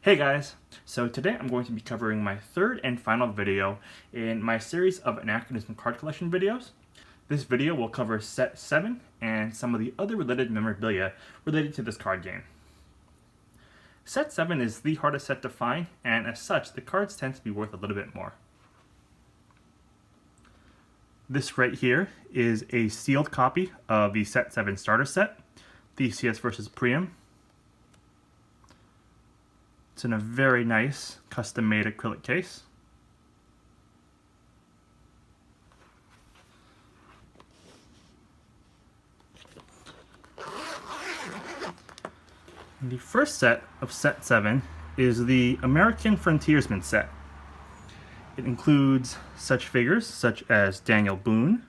Hey guys! So today I'm going to be covering my third and final video in my series of Anachronism card collection videos. This video will cover set 7 and some of the other related memorabilia related to this card game. Set 7 is the hardest set to find, and as such the cards tend to be worth a little bit more. This right here is a sealed copy of the set 7 starter set, Theseus vs. Priam. It's in a very nice custom-made acrylic case. And the first set of set 7 is the American Frontiersman set. It includes such figures such as Daniel Boone,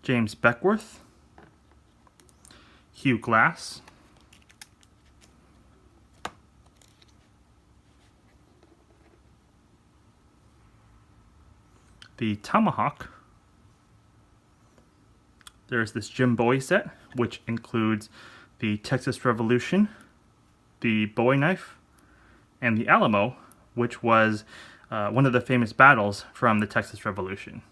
James Beckworth, Hugh Glass, the Tomahawk. There's this Jim Bowie set, which includes the Texas Revolution, the Bowie knife, and the Alamo, which was one of the famous battles from the Texas Revolution.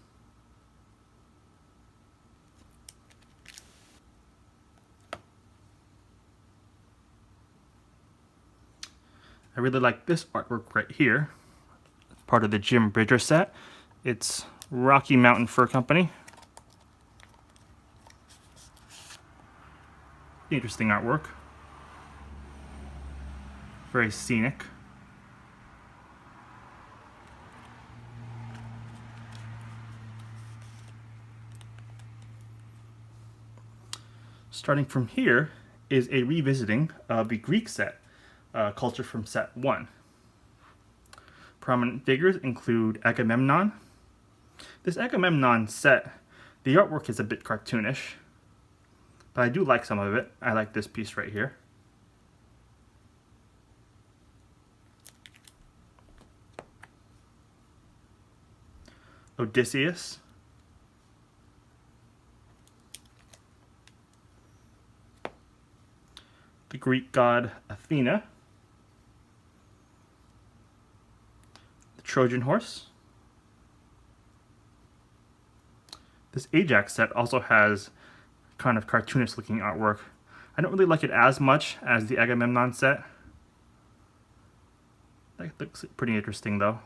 I really like this artwork right here. It's part of the Jim Bridger set. It's Rocky Mountain Fur Company. Interesting artwork. Very scenic. Starting from here is a revisiting of the Greek set, culture from set 1. Prominent figures include Agamemnon. This Agamemnon set, the artwork is a bit cartoonish, but I do like some of it. I like this piece right here. Odysseus. The Greek god Athena. The Trojan horse. This Ajax set also has kind of cartoonish looking artwork. I don't really like it as much as the Agamemnon set. That looks pretty interesting though.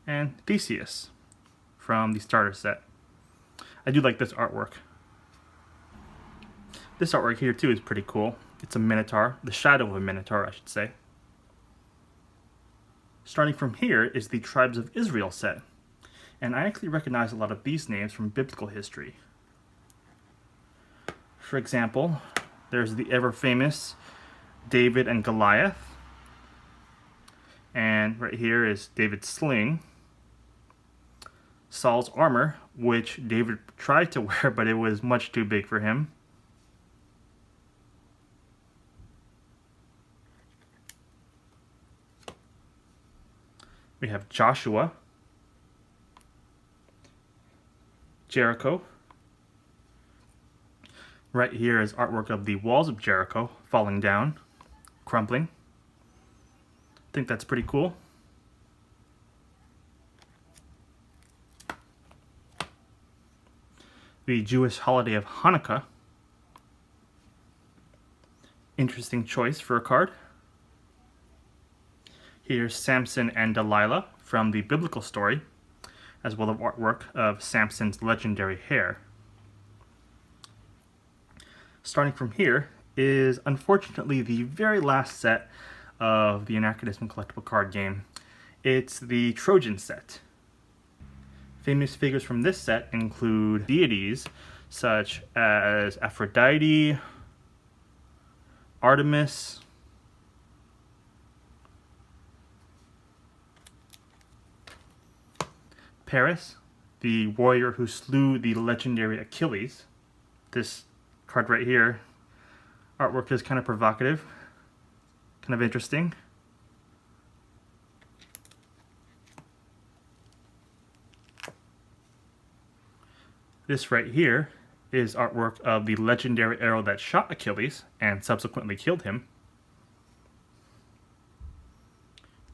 And Theseus from the starter set. I do like this artwork. This artwork here too is pretty cool. It's a minotaur, the shadow of a minotaur I should say. Starting from here is the Tribes of Israel set, and I actually recognize a lot of these names from biblical history. For example, there's the ever famous David and Goliath, and right here is David's sling, Saul's armor, which David tried to wear but it was much too big for him. We have Joshua, Jericho. Right here is artwork of the walls of Jericho falling down, crumbling. I think that's pretty cool. The Jewish holiday of Hanukkah. Interesting choice for a card. Here's Samson and Delilah from the biblical story, as well as artwork of Samson's legendary hair. Starting from here is unfortunately the very last set of the Anachronism collectible card game. It's the Trojan set. Famous figures from this set include deities such as Aphrodite, Artemis, Paris, the warrior who slew the legendary Achilles. This card right here, artwork is kind of provocative, kind of interesting. This right here is artwork of the legendary arrow that shot Achilles and subsequently killed him.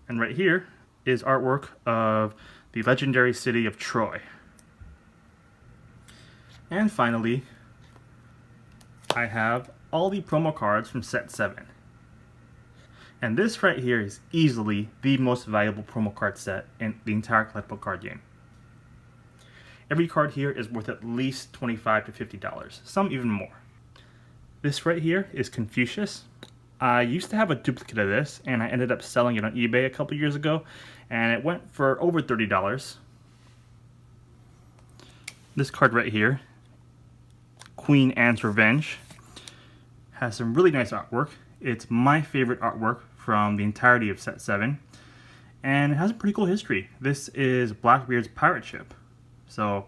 And right here is artwork of the legendary city of Troy. And finally, I have all the promo cards from set 7. And this right here is easily the most valuable promo card set in the entire collectible card game. Every card here is worth at least $25 to $50, some even more. This right here is Confucius. I used to have a duplicate of this, and I ended up selling it on eBay a couple years ago, and it went for over $30. This card right here, Queen Anne's Revenge, has some really nice artwork. It's my favorite artwork from the entirety of set 7, and it has a pretty cool history. This is Blackbeard's pirate ship, so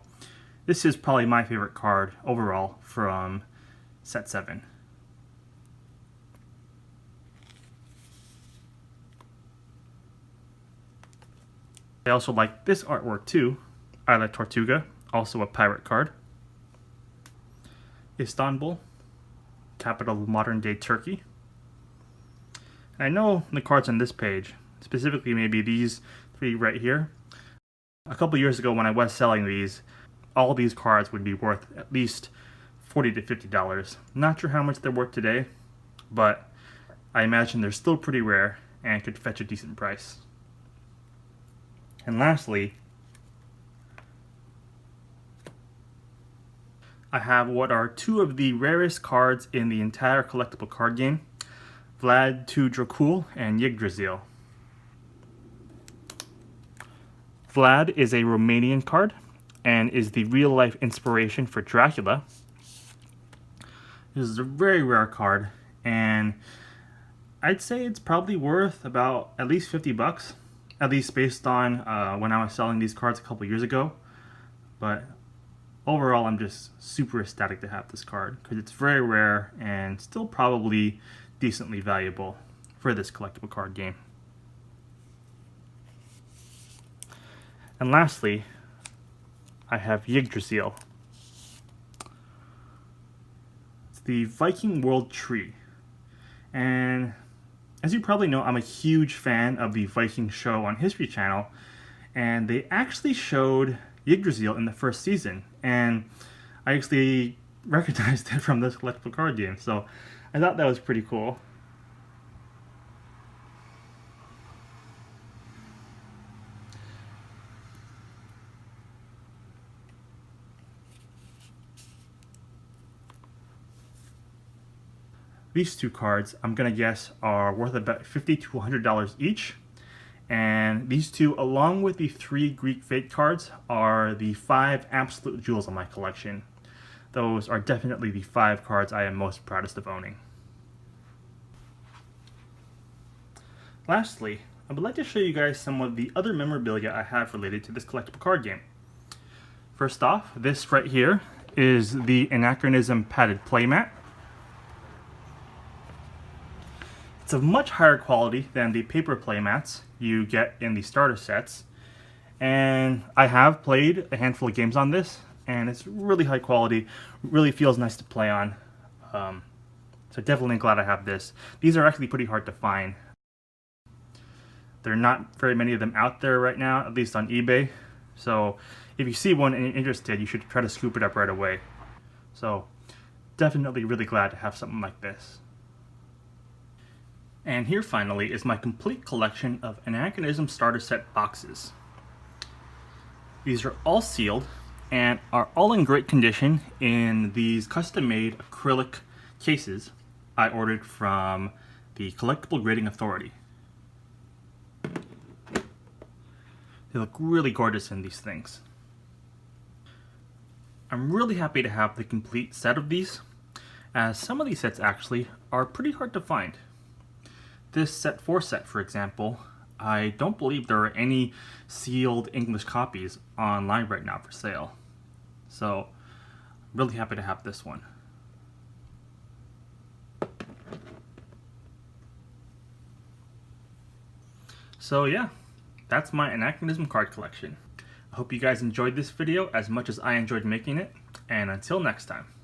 this is probably my favorite card overall from set 7. I also like this artwork too, Isla Tortuga, also a pirate card. Istanbul, capital of modern day Turkey. I know the cards on this page, specifically maybe these 3 right here, a couple years ago when I was selling these, all these cards would be worth at least $40 to $50. Not sure how much they're worth today, but I imagine they're still pretty rare and could fetch a decent price. And lastly, I have what are 2 of the rarest cards in the entire collectible card game, Vlad II Dracul and Yggdrasil. Vlad is a Romanian card and is the real-life inspiration for Dracula. This is a very rare card, and I'd say it's probably worth about at least $50. At least based on when I was selling these cards a couple years ago. But overall, I'm just super ecstatic to have this card because it's very rare and still probably decently valuable for this collectible card game. And lastly, I have Yggdrasil. It's the Viking World Tree. And as you probably know, I'm a huge fan of the Viking show on History Channel, and they actually showed Yggdrasil in the first season, and I actually recognized it from this collectible card game, so I thought that was pretty cool. These 2 cards, I'm going to guess, are worth about $50 to $100 each. And these 2, along with the 3 Greek Fate cards, are the 5 absolute jewels of my collection. Those are definitely the 5 cards I am most proudest of owning. Lastly, I would like to show you guys some of the other memorabilia I have related to this collectible card game. First off, this right here is the Anachronism padded playmat. It's of much higher quality than the paper playmats you get in the starter sets, and I have played a handful of games on this, and it's really high quality, really feels nice to play on, so definitely glad I have this. These are actually pretty hard to find. There are not very many of them out there right now, at least on eBay, so if you see one and you're interested, you should try to scoop it up right away. So definitely really glad to have something like this. And here finally is my complete collection of Anachronism starter set boxes. These are all sealed and are all in great condition in these custom-made acrylic cases I ordered from the Collectible Grading Authority. They look really gorgeous in these things. I'm really happy to have the complete set of these, as some of these sets actually are pretty hard to find. This set 4 set, for example, I don't believe there are any sealed English copies online right now for sale. So, I'm really happy to have this one. So yeah, that's my Anachronism card collection. I hope you guys enjoyed this video as much as I enjoyed making it, and until next time.